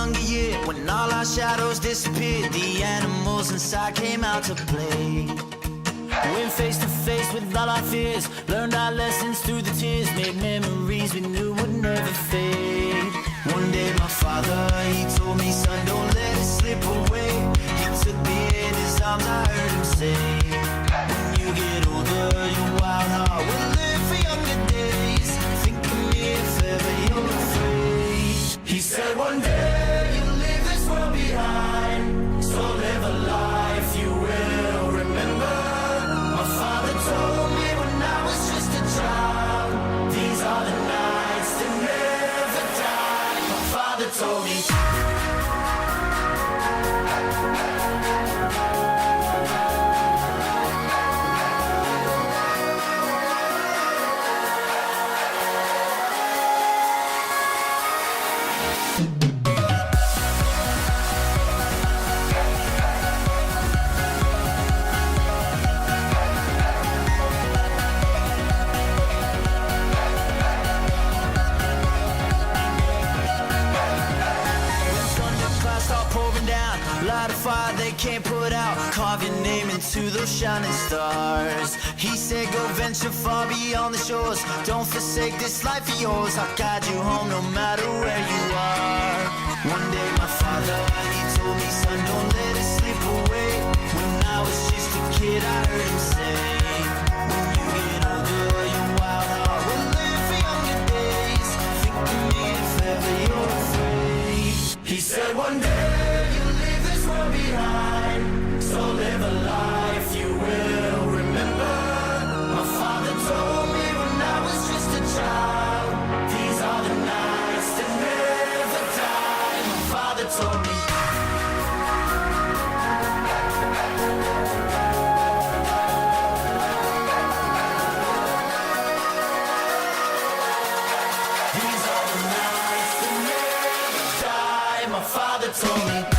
younger year, when all our shadows disappeared, the animals inside came out to play. Went face to face with all our fears, learned our lessons through the tears, made memories we knew would never fade. One day my father, he told me, son, don't let it slip away. He took me in his arms, I heard him say, when you get older, your wild heart will live for younger days. Think of me if ever you're afraid. He said one day you'll leave this world behind, so live a life you will remember. My father told me when I was just a child, these are the nights that never die. My father told me. Light a fire they can't put out, carve your name into those shining stars. He said go venture far beyond the shores, don't forsake this life of yours. I'll guide you home no matter where you are. One day my father, he told me, son, don't let it slip away. When I was just a kid I heard him say, when you get older your wild heart will live for younger days. Think of me if ever you're afraid. He said one day behind, so live a life you will remember. My father told me when I was just a child, these are the nights that never die. My father told me. These are the nights that never die. My father told me.